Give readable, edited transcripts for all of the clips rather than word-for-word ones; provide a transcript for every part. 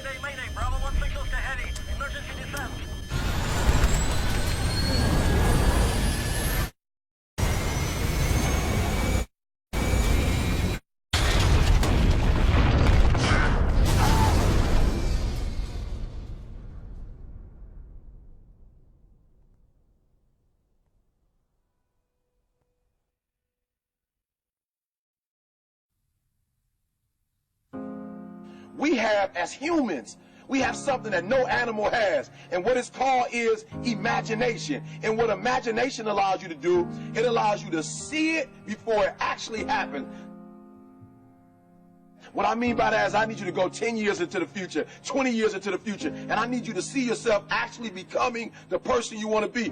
Mayday, mayday. Bravo 1 signals to heavy. Emergency descent. We have, as humans, we have something that no animal has. And what it's called is imagination. And what imagination allows you to do, it allows you to see it before it actually happens. What I mean by that is I need you to go 10 years into the future, 20 years into the future, and I need you to see yourself actually becoming the person you want to be.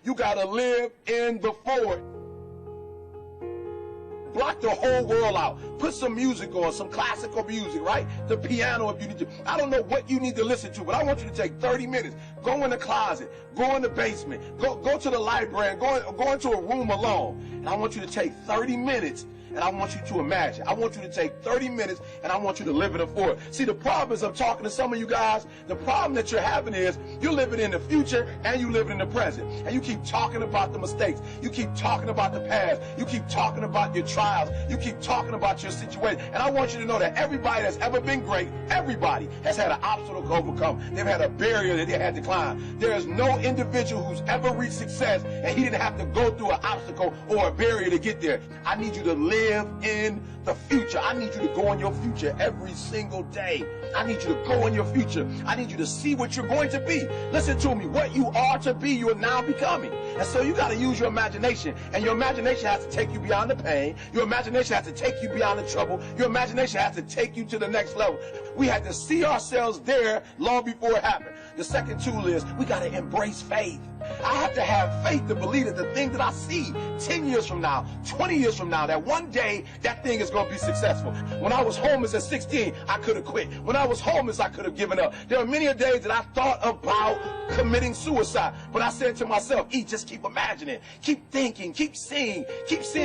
You got to live in the forward. Block the whole world out. Put some music on, some classical music, right? The piano if you need to. I don't know what you need to listen to, but I want you to take 30 minutes. Go in the closet. Go in the basement. Go to the library. Go into a room alone. And I want you to take 30 minutes and I want you to imagine. I want you to take 30 minutes and I want you to live in the forward. See, the problem is I'm talking to some of you guys. The problem that you're having is you're living in the future and you living in the present. And you keep talking about the mistakes. You keep talking about the past. You keep talking about your trials. You keep talking about your situation. And I want you to know that everybody that's ever been great, everybody has had an obstacle to overcome. They've had a barrier that they had to climb. There is no individual who's ever reached success and he didn't have to go through an obstacle or a barrier to get there. I need you to live in the future. I need you to go in your future every single day. I need you to go in your future. I need you to see what you're going to be. Listen to me. What you are to be, you are now becoming. And so you got to use your imagination. And your imagination has to take you beyond the pain. Your imagination has to take you beyond the trouble. Your imagination has to take you to the next level. We had to see ourselves there long before it happened. The second tool is we got to embrace faith. I have to have faith to believe that the thing that I see 10 years from now, 20 years from now, that one day that thing is going to be successful. When I was homeless at 16, I could have quit. When I was homeless, I could have given up. There are many days that I thought about committing suicide, but I said to myself, just keep imagining, keep thinking, keep seeing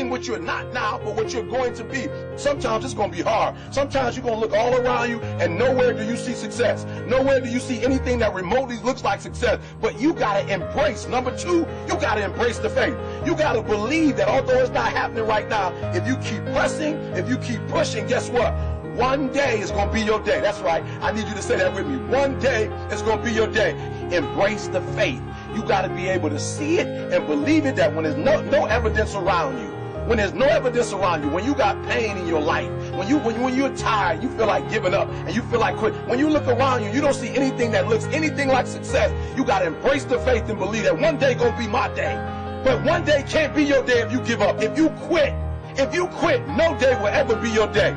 what you're not now, but what you're going to be. Sometimes it's going to be hard. Sometimes you're going to look all around you and nowhere do you see success. Nowhere do you see anything that remotely looks like success, but you got to embrace. Number two, you got to embrace the faith. You got to believe that although it's not happening right now, if you keep pressing, if you keep pushing, guess what? One day is going to be your day. That's right. I need you to say that with me. One day is going to be your day. Embrace the faith. You got to be able to see it and believe it, that when there's no evidence around you, when there's no evidence around you, when you got pain in your life, when you're tired, you feel like giving up and you feel like quit. When you look around you, you don't see anything that looks anything like success. You got to embrace the faith and believe that one day gonna be my day. But one day can't be your day if you give up. If you quit, no day will ever be your day.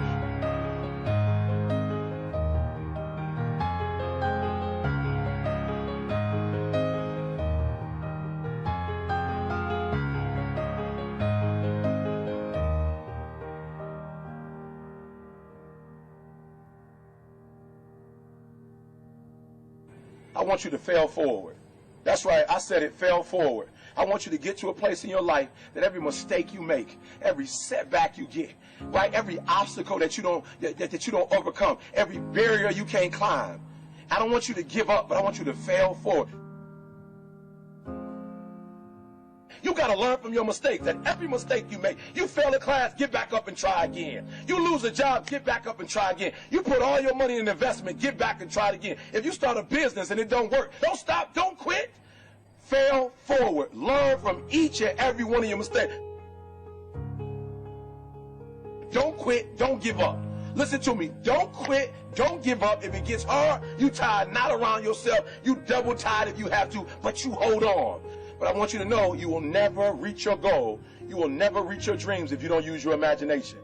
I want you to fail forward. That's right, I said it, fail forward. I want you to get to a place in your life that every mistake you make, every setback you get, right, every obstacle that you don't overcome, every barrier you can't climb. I don't want you to give up, but I want you to fail forward. You got to learn from your mistakes. That every mistake you make, you fail a class, get back up and try again. You lose a job, get back up and try again. You put all your money in an investment, get back and try it again. If you start a business and it don't work, don't stop, don't quit. Fail forward. Learn from each and every one of your mistakes. Don't quit, don't give up. Listen to me, don't quit, don't give up. If it gets hard, you tie a knot around yourself, you double tie it if you have to, but you hold on. But I want you to know you will never reach your goal. You will never reach your dreams if you don't use your imagination.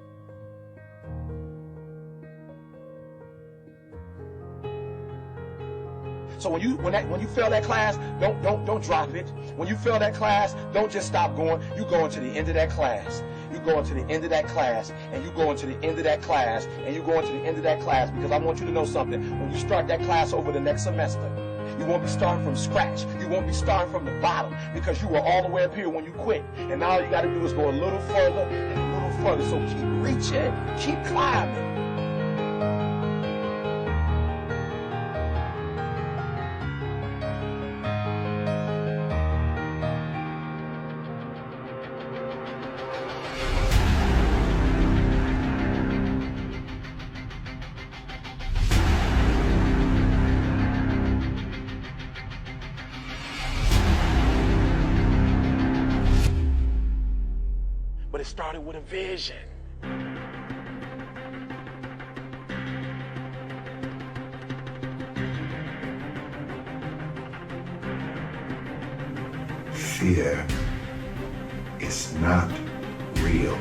So when you fail that class, don't drop it. When you fail that class, don't just stop going. You go into the end of that class. You go into the end of that class, and you go into the end of that class, and you go into the end of that class, because I want you to know something. When you start that class over the next semester, you won't be starting from scratch. You won't be starting from the bottom, because you were all the way up here when you quit. And now all you got to do is go a little further and a little further. So keep reaching, keep climbing. But it started with a vision. Fear is not real.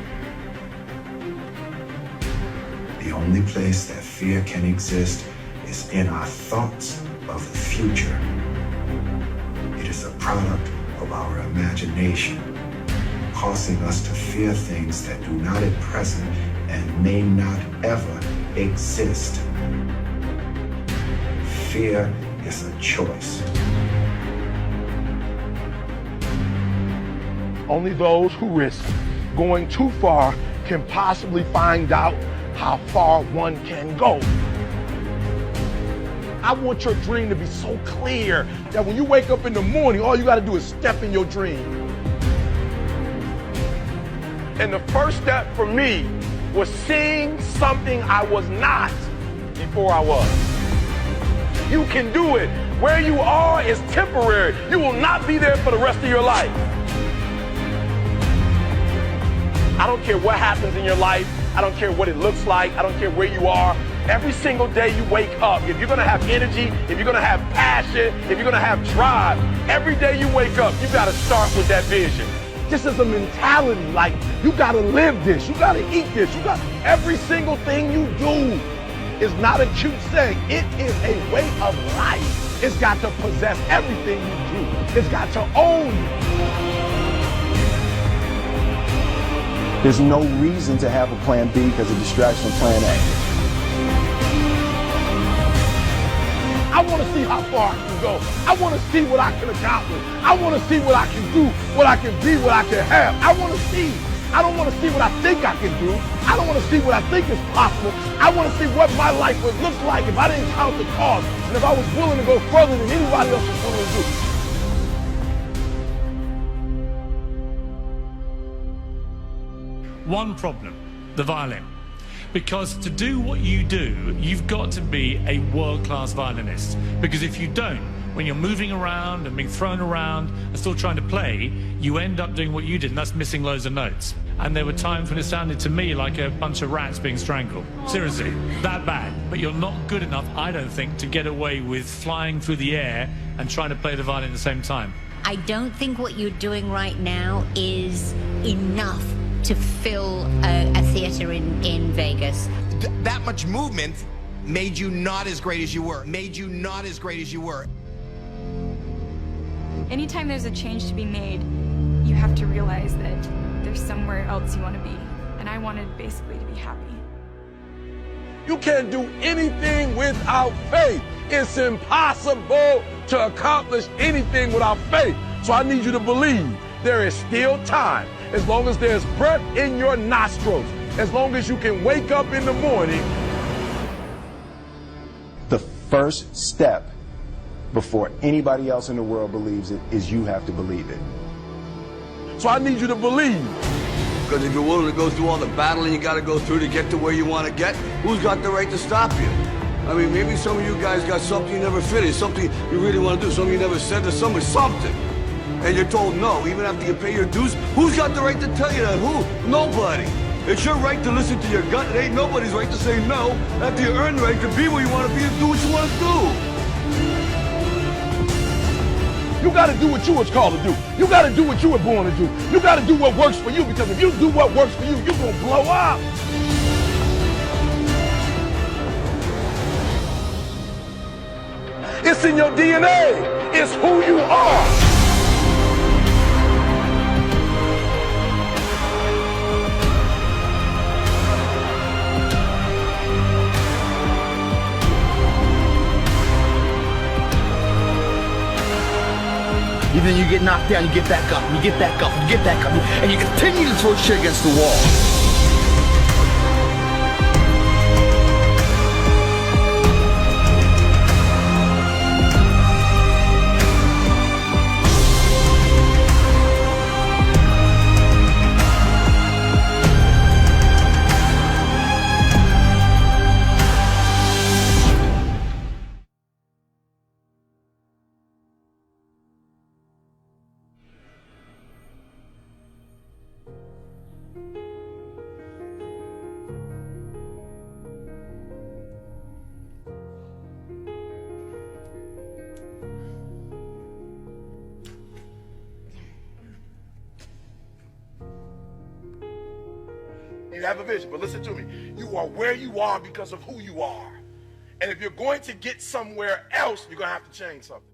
The only place that fear can exist is in our thoughts of the future. It is a product of our imagination, causing us to fear things that do not at present and may not ever exist. Fear is a choice. Only those who risk going too far can possibly find out how far one can go. I want your dream to be so clear that when you wake up in the morning, all you got to do is step in your dream. And the first step for me was seeing something I was not before I was. You can do it. Where you are is temporary. You will not be there for the rest of your life. I don't care what happens in your life. I don't care what it looks like. I don't care where you are. Every single day you wake up, if you're gonna have energy, if you're gonna have passion, if you're gonna have drive, every day you wake up, you gotta start with that vision. This is a mentality, like you gotta live this, you gotta eat this, you got every single thing you do is not a cute saying. It is a way of life. It's got to possess everything you do. It's got to own you. There's no reason to have a plan B because of distraction of plan A. I want to see how far I can go. I want to see what I can accomplish. I want to see what I can do, what I can be, what I can have. I want to see. I don't want to see what I think I can do. I don't want to see what I think is possible. I want to see what my life would look like if I didn't count the cost and if I was willing to go further than anybody else was willing to do. One problem, the violin. Because to do what you do, you've got to be a world-class violinist. Because if you don't, when you're moving around and being thrown around and still trying to play, you end up doing what you did, and that's missing loads of notes. And there were times when it sounded to me like a bunch of rats being strangled. Seriously, that bad. But you're not good enough, I don't think, to get away with flying through the air and trying to play the violin at the same time. I don't think what you're doing right now is enough to fill a theater in Vegas. That much movement made you not as great as you were. Made you not as great as you were. Anytime there's a change to be made, you have to realize that there's somewhere else you want to be. And I wanted basically to be happy. You can't do anything without faith. It's impossible to accomplish anything without faith. So I need you to believe there is still time. As long as there's breath in your nostrils, as long as you can wake up in the morning. The first step before anybody else in the world believes it is you have to believe it. So I need you to believe. Because if you're willing to go through all the battling you got to go through to get to where you want to get, who's got the right to stop you? I mean, maybe some of you guys got something you never finished, something you really want to do, something you never said to someone, something. And you're told no, even after you pay your dues. Who's got the right to tell you that? Who? Nobody. It's your right to listen to your gut. It ain't nobody's right to say no after you earn the right to be where you want to be and do what you want to do. You got to do what you was called to do. You got to do what you were born to do. You got to do what works for you, because if you do what works for you, you're going to blow up. It's in your DNA. It's who you are. And then you get knocked down, you get back up, and you get back up, and you get back up, and you continue to throw shit against the wall. you have a vision. But listen to me. You are where you are because of who you are. And if you're going to get somewhere else, you're going to have to change something.